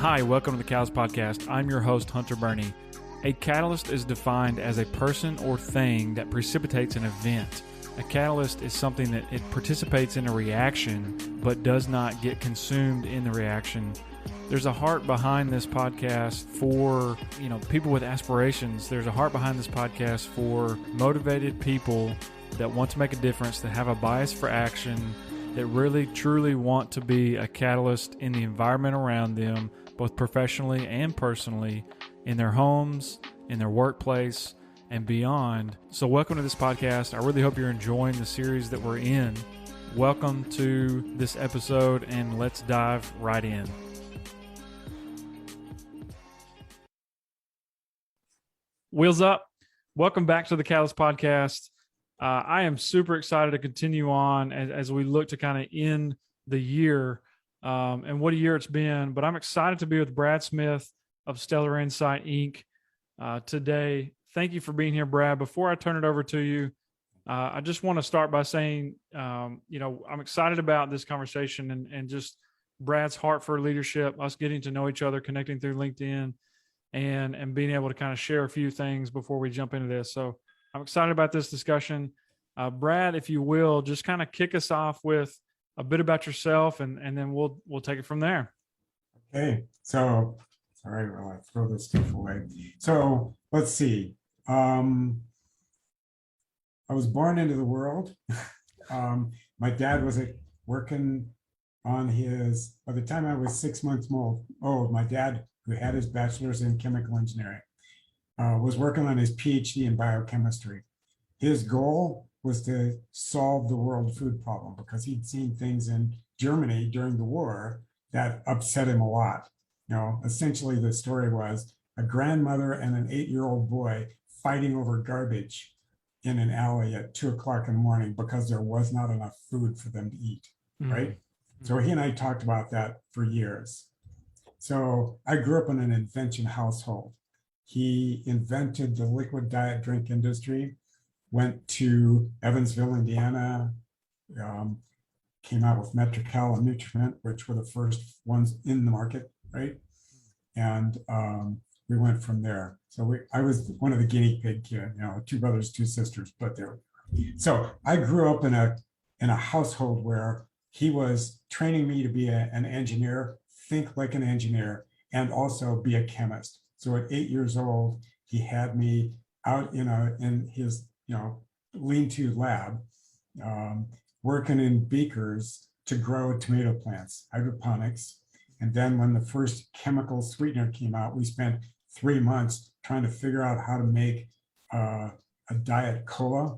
Hi, welcome to the Catalyst Podcast. I'm your host, Hunter Burney. A catalyst is defined as a person or thing that precipitates an event. A catalyst is something that it participates in a reaction, but does not get consumed in the reaction. There's a heart behind this podcast for, people with aspirations. There's a heart behind this podcast for motivated people that want to make a difference, that have a bias for action, that really, truly want to be a catalyst in the environment around them, both professionally and personally, in their homes, in their workplace, and beyond. So welcome to this podcast. I really hope you're enjoying the series that we're in. Welcome to this episode, and let's dive right in. Wheels up. Welcome back to the Catalyst Podcast. I am super excited to continue on as we look to kind of end the year and what a year it's been. But I'm excited to be with Brad Smith of Stellar Insight, Inc. Today. Thank you for being here, Brad. Before I turn it over to you, I just want to start by saying, I'm excited about this conversation and just Brad's heart for leadership, us getting to know each other, connecting through LinkedIn, and being able to kind of share a few things before we jump into this. So I'm excited about this discussion. Brad, if you will, just kind of kick us off with a bit about yourself, and then we'll take it from there. Okay. So, sorry, while I throw this stuff away. So let's see. I was born into the world. My dad was working on by the time I was 6 months old, my dad, who had his bachelor's in chemical engineering, was working on his PhD in biochemistry. His goal was to solve the world food problem because he'd seen things in Germany during the war that upset him a lot. Essentially the story was a grandmother and an 8-year-old boy fighting over garbage in an alley at 2 o'clock in the morning because there was not enough food for them to eat, right? Mm-hmm. So he and I talked about that for years. So I grew up in an invention household. He invented the liquid diet drink industry, went to Evansville, Indiana, came out with Metrecal and Nutriment, which were the first ones in the market, right? And we went from there. So I was one of the guinea pig kids, 2 brothers, 2 sisters, but there. So I grew up in a household where he was training me to be an engineer, think like an engineer, and also be a chemist. So at 8 years old, he had me out in his lean-to lab, working in beakers to grow tomato plants, hydroponics. And then when the first chemical sweetener came out, we spent 3 months trying to figure out how to make a diet cola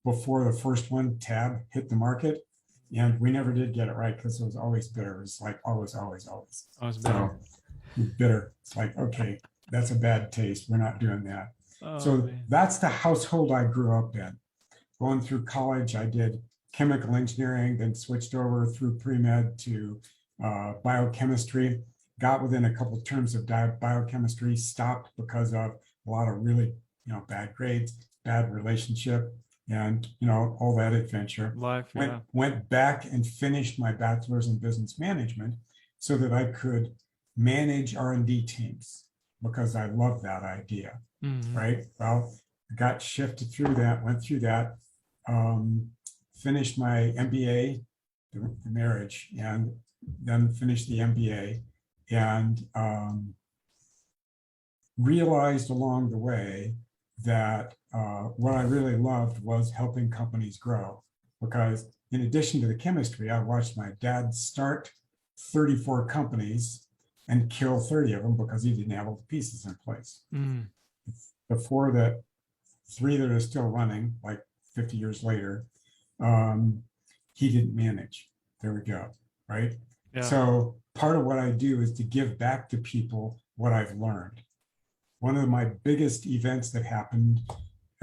before the first one, Tab, hit the market. And we never did get it right because it was always bitter. It was like always. Always bitter. So bitter. It's like, okay, that's a bad taste. We're not doing that. That's the household I grew up in. Going through college, I did chemical engineering, then switched over through pre-med to biochemistry, got within a couple of terms of biochemistry, stopped because of a lot of really, bad grades, bad relationship, and, all that adventure. Life, yeah. Went back and finished my bachelor's in business management so that I could manage R&D teams because I love that idea, right? Well, I got shifted through that, went through that, finished my MBA, the marriage, and then finished the MBA, and realized along the way that what I really loved was helping companies grow, because in addition to the chemistry, I watched my dad start 34 companies and kill 30 of them because he didn't have all the pieces in place. Before the 3 that are still running, like 50 years later, he didn't manage. There we go, right? Yeah. So part of what I do is to give back to people what I've learned. One of my biggest events that happened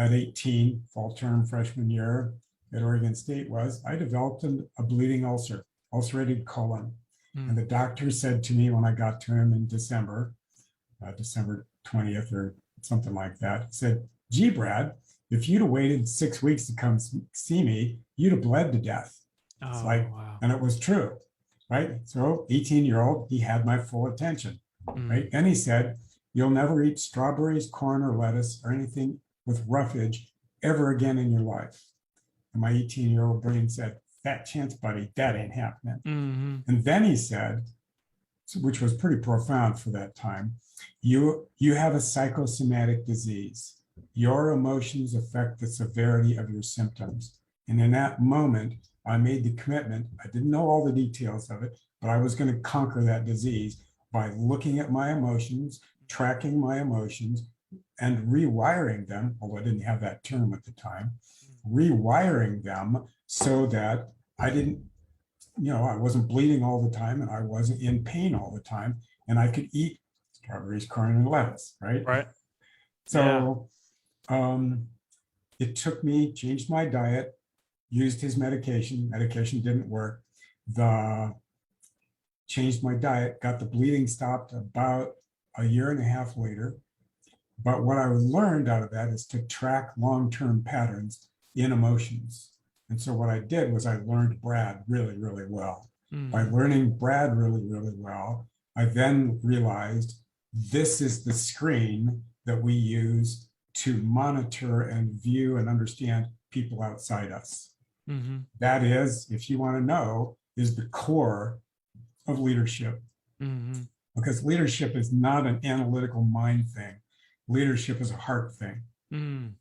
at 18, fall term freshman year at Oregon State, was I developed a bleeding ulcer, ulcerated colon. And the doctor said to me when I got to him in December 20th or something like that, he said, "Gee, Brad, if you'd have waited 6 weeks to come see me, you'd have bled to death." It's wow. And it was true. right? So 18-year-old, he had my full attention, right? And he said, you'll never eat strawberries, corn, or lettuce or anything with roughage ever again in your life. And my 18-year-old brain said, fat chance, buddy, that ain't happening. And then he said, which was pretty profound for that time, you have a psychosomatic disease. Your emotions affect the severity of your symptoms. And in that moment, I made the commitment. I didn't know all the details of it, but I was going to conquer that disease by looking at my emotions, tracking my emotions, and rewiring them, although I didn't have that term at the time, rewiring them so that I didn't, I wasn't bleeding all the time and I wasn't in pain all the time, and I could eat strawberries, corn, and lettuce, right? Right. So it took me, changed my diet, used his medication didn't work. Changed my diet, got the bleeding stopped about a year and a half later. But what I learned out of that is to track long-term patterns in emotions. And so what I did was I learned Brad really, really well. By learning Brad really, really well, I then realized this is the screen that we use to monitor and view and understand people outside us. That is, if you want to know, is the core of leadership. Because leadership is not an analytical mind thing. Leadership is a heart thing.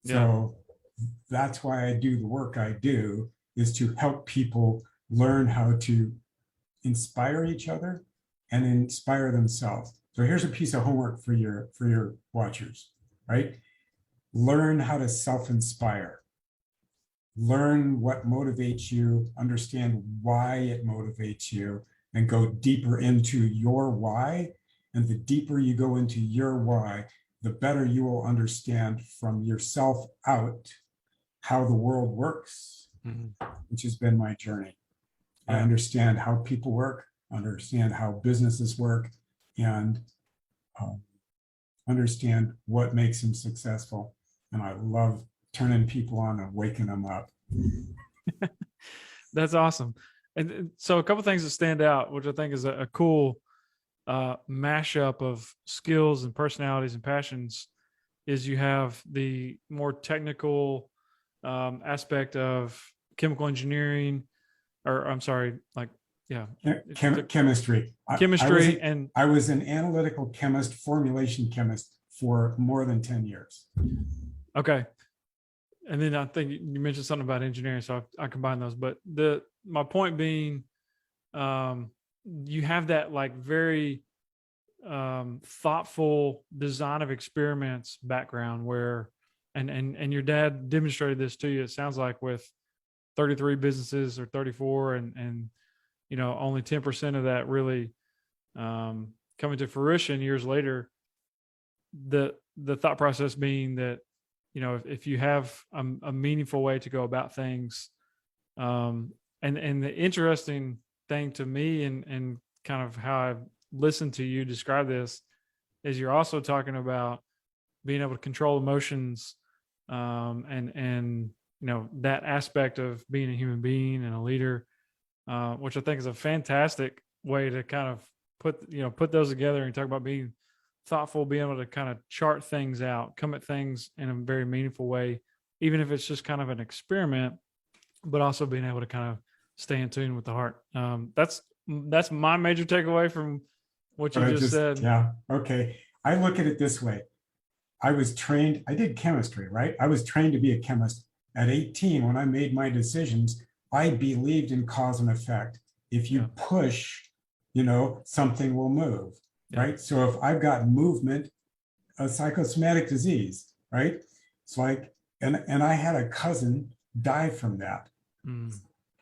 So that's why I do the work I do, is to help people learn how to inspire each other and inspire themselves. So here's a piece of homework for your watchers, right? Learn how to self-inspire. Learn what motivates you, understand why it motivates you, and go deeper into your why. And the deeper you go into your why, the better you will understand from yourself out how the world works, which has been my journey. I understand how people work, understand how businesses work, and understand what makes them successful. And I love turning people on and waking them up. That's awesome. And so a couple of things that stand out, which I think is a cool mashup of skills and personalities and passions, is you have the more technical aspect of chemical engineering, or I'm sorry, like, chemistry. Chemistry. I was an analytical chemist, formulation chemist for more than 10 years. Okay. And then I think you mentioned something about engineering, so I combine those. But my point being, you have that like very thoughtful design of experiments background where, and your dad demonstrated this to you, it sounds like, with 33 businesses or 34, and only 10% of that really coming to fruition years later. The thought process being that, if you have a meaningful way to go about things, and the interesting thing to me, and kind of how I've listened to you describe this, is you're also talking about being able to control emotions, and that aspect of being a human being and a leader, which I think is a fantastic way to kind of put those together and talk about being thoughtful, being able to kind of chart things out, come at things in a very meaningful way, even if it's just kind of an experiment, but also being able to kind of stay in tune with the heart. That's my major takeaway from what you just said. Yeah. Okay. I look at it this way. I did chemistry, right? I was trained to be a chemist. At 18, when I made my decisions, I believed in cause and effect. If you push, something will move. Right. So if I've got movement, a psychosomatic disease, right? It's like, and I had a cousin die from that.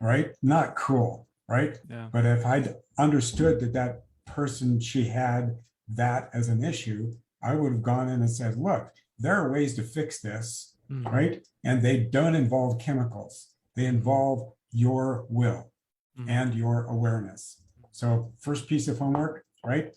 Right. Not cool. Right. Yeah. But if I'd understood that person, she had that as an issue, I would have gone in and said, look, there are ways to fix this. Right. And they don't involve chemicals. They involve your will and your awareness. So first piece of homework, right?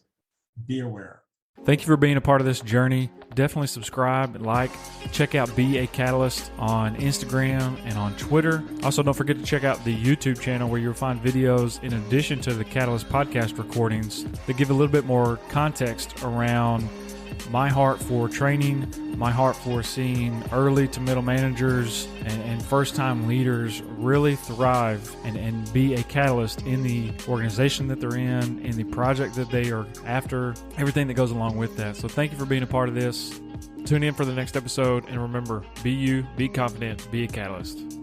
Be aware. Thank you for being a part of this journey. Definitely subscribe, like, check out Be a Catalyst on Instagram and on Twitter. Also, don't forget to check out the YouTube channel where you'll find videos in addition to the Catalyst podcast recordings that give a little bit more context around my heart for training, my heart for seeing early to middle managers and first-time leaders really thrive and be a catalyst in the organization that they're in the project that they are after, everything that goes along with that. So thank you for being a part of this. Tune in for the next episode, and remember, be you, be confident, be a catalyst.